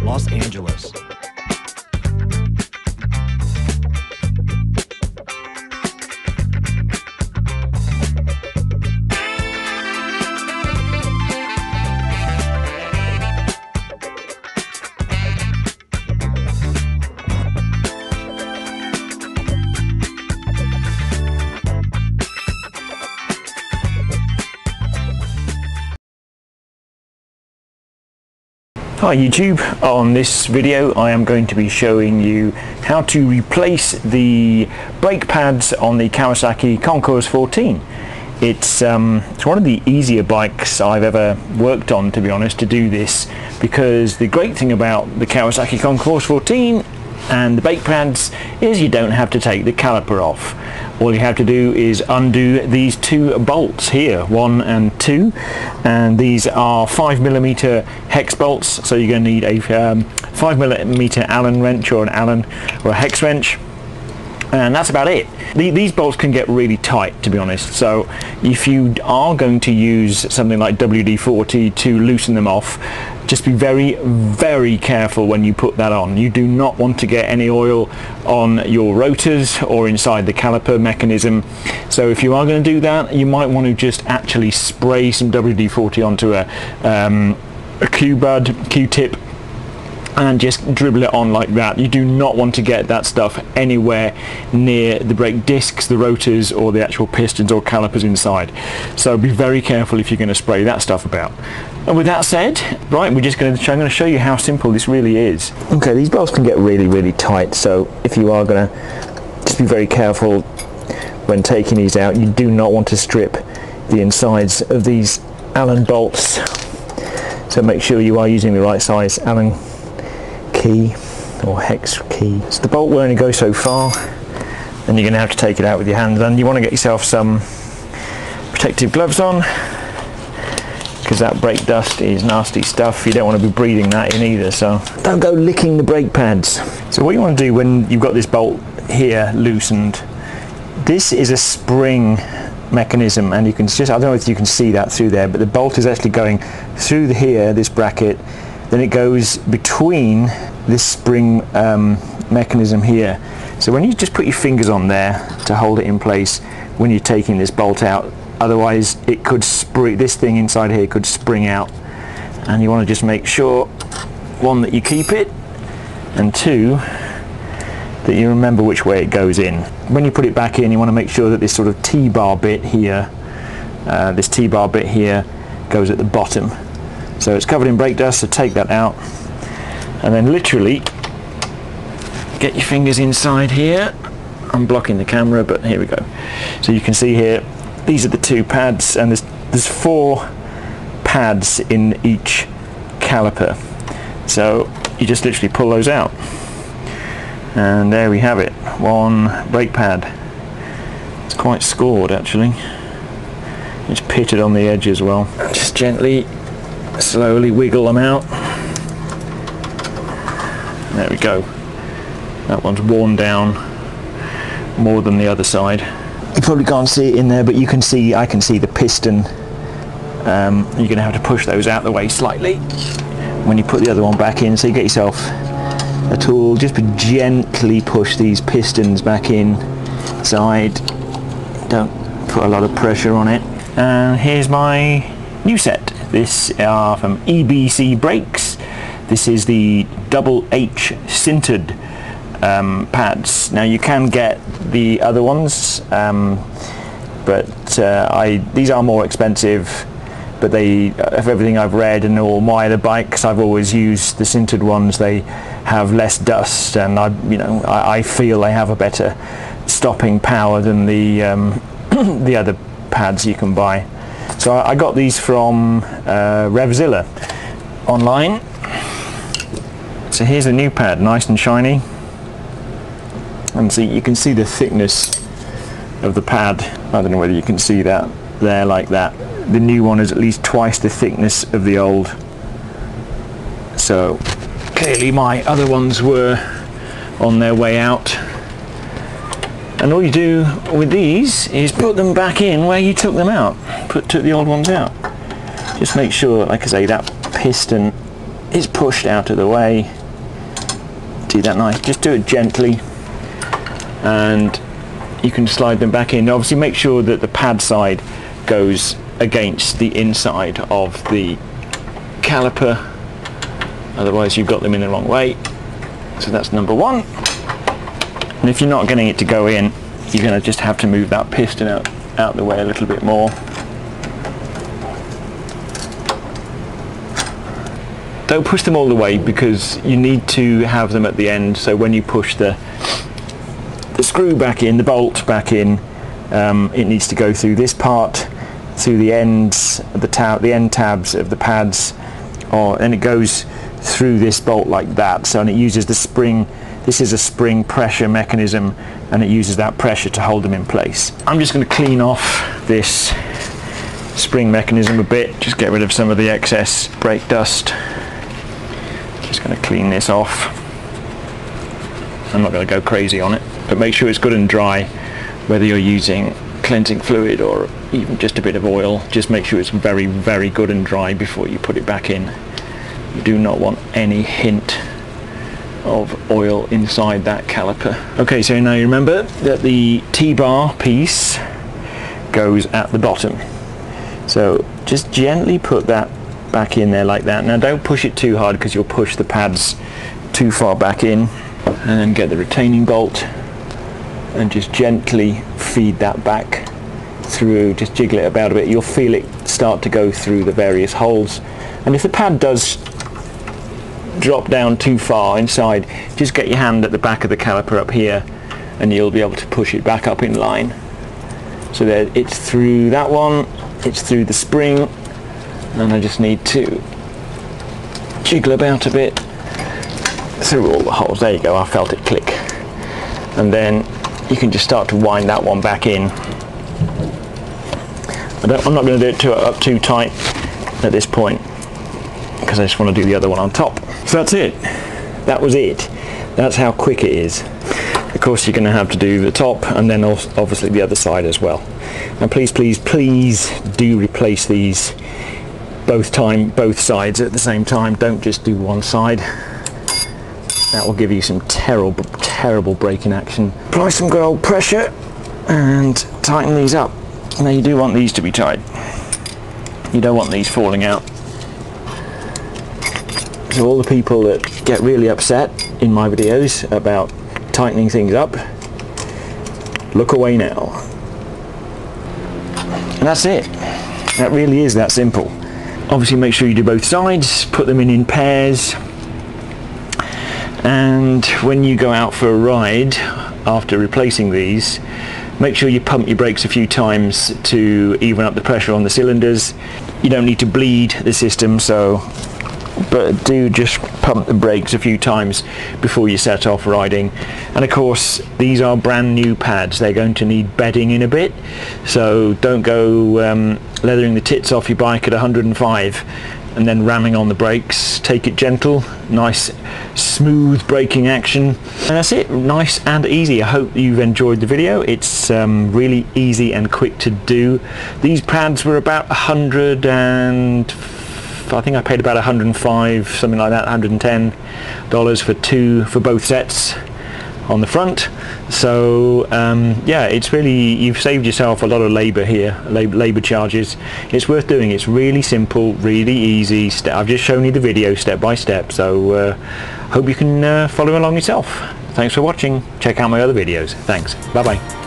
Los Angeles. Hi YouTube, on this video I am going to be showing you how to replace the brake pads on the Kawasaki Concours 14. It's one of the easier bikes I've ever worked on, to be honest, to do this, because the great thing about the Kawasaki Concours 14 and the brake pads is you don't have to take the caliper off. All you have to do is undo these two bolts here, 1 and 2, and these are 5mm hex bolts, so you're going to need a 5mm Allen wrench or an Allen or a hex wrench, and that's about it. These bolts can get really tight, to be honest, so if you are going to use something like WD-40 to loosen them off, just be very, very careful when you put that on. You do not want to get any oil on your rotors or inside the caliper mechanism. So if you are going to do that, you might want to just actually spray some WD-40 onto a Q-tip and just dribble it on like that. You do not want to get that stuff anywhere near the brake discs, the rotors, or the actual pistons or calipers inside. So be very careful if you're going to spray that stuff about. And with that said, right, I'm going to show you how simple this really is. Okay, these bolts can get really, really tight, so if you are going to just be very careful when taking these out. You do not want to strip the insides of these Allen bolts, so make sure you are using the right size Allen key or hex key. So the bolt will only go so far, and you're going to have to take it out with your hands, and you want to get yourself some protective gloves on, because that brake dust is nasty stuff. You don't want to be breathing that in either, so don't go licking the brake pads. So what you want to do when you've got this bolt here loosened, this is a spring mechanism, and you can just, I don't know if you can see that through there, but the bolt is actually going through here, this bracket, then it goes between this spring mechanism here. So when you just put your fingers on there to hold it in place when you're taking this bolt out, otherwise it could spring, this thing inside here could spring out, and you want to just make sure, one, that you keep it, and two, that you remember which way it goes in. When you put it back in, you want to make sure that this sort of T-bar bit here, this T-bar bit here goes at the bottom. So it's covered in brake dust, so take that out, and then literally get your fingers inside here. I'm blocking the camera, but here we go. So you can see here, these are the two pads, and there's 4 pads in each caliper. So you just literally pull those out, and there we have it, 1 brake pad. It's quite scored actually. It's pitted on the edge as well. Just gently, slowly wiggle them out. There we go. That one's worn down more than the other side. You probably can't see it in there, but you can see, I can see the piston. You're going to have to push those out the way slightly when you put the other one back in. So you get yourself a tool, just gently push these pistons back inside. Don't put a lot of pressure on it. And here's my new set. This are from EBC Brakes. This is the double H sintered pads. Now you can get the other ones, but these are more expensive, but they, of everything I've read and all my other bikes, I've always used the sintered ones. They have less dust, and I feel they have a better stopping power than the the other pads you can buy. So I got these from Revzilla online. So here's the new pad, nice and shiny, and see, you can see the thickness of the pad. I don't know whether you can see that there like that. The new one is at least twice the thickness of the old. So clearly my other ones were on their way out. And all you do with these is put them back in where you took them out. Took the old ones out. Just make sure, like I say, that piston is pushed out of the way. See that nice? Just do it gently, and you can slide them back in. Obviously make sure that the pad side goes against the inside of the caliper, otherwise you've got them in the wrong way. So that's number one. And if you're not getting it to go in, you're going to just have to move that piston out the way a little bit more. Don't push them all the way, because you need to have them at the end, so when you push the screw back in, the bolt back in, it needs to go through this part, through the ends of the end tabs of the pads, and it goes through this bolt like that. So, and it uses the spring. This is a spring pressure mechanism, and it uses that pressure to hold them in place. I'm just going to clean off this spring mechanism a bit, just get rid of some of the excess brake dust. Just going to clean this off. I'm not going to go crazy on it, but make sure it's good and dry, whether you're using cleansing fluid or even just a bit of oil. Just make sure it's very, very good and dry before you put it back in. You do not want any hint of oil inside that caliper. Okay, so now you remember that the T-bar piece goes at the bottom. So just gently put that back in there like that. Now don't push it too hard, because you'll push the pads too far back in. And then get the retaining bolt and just gently feed that back through. Just jiggle it about a bit. You'll feel it start to go through the various holes. And if the pad does drop down too far inside, just get your hand at the back of the caliper up here, and you'll be able to push it back up in line. So that it's through that one, it's through the spring, and I just need to jiggle about a bit through all the holes. There you go, I felt it click. And then you can just start to wind that one back in. I'm not going to do it up too tight at this point, because I just want to do the other one on top. So that's it. That was it. That's how quick it is. Of course you're going to have to do the top, and then obviously the other side as well. And please, please, please do replace these both sides at the same time. Don't just do one side. That will give you some terrible braking action. Apply some good old pressure and tighten these up. Now you do want these to be tight. You don't want these falling out. So all the people that get really upset in my videos about tightening things up, look away now. And that's it. That really is that simple. Obviously make sure you do both sides, put them in pairs, and when you go out for a ride after replacing these, make sure you pump your brakes a few times to even up the pressure on the cylinders. You don't need to bleed the system, but do just pump the brakes a few times before you set off riding. And of course these are brand new pads, they're going to need bedding in a bit, so don't go leathering the tits off your bike at 105 and then ramming on the brakes. Take it gentle, nice smooth braking action, and that's it. Nice and easy. I hope you've enjoyed the video. It's really easy and quick to do. These pads were about 100 and I think I paid about 105, something like that, $110 for both sets on the front. So yeah, it's really, you've saved yourself a lot of labor here, labor charges. It's worth doing. It's really simple, really easy. I've just shown you the video step by step, so hope you can follow along yourself. Thanks for watching. Check out my other videos. Thanks. Bye bye.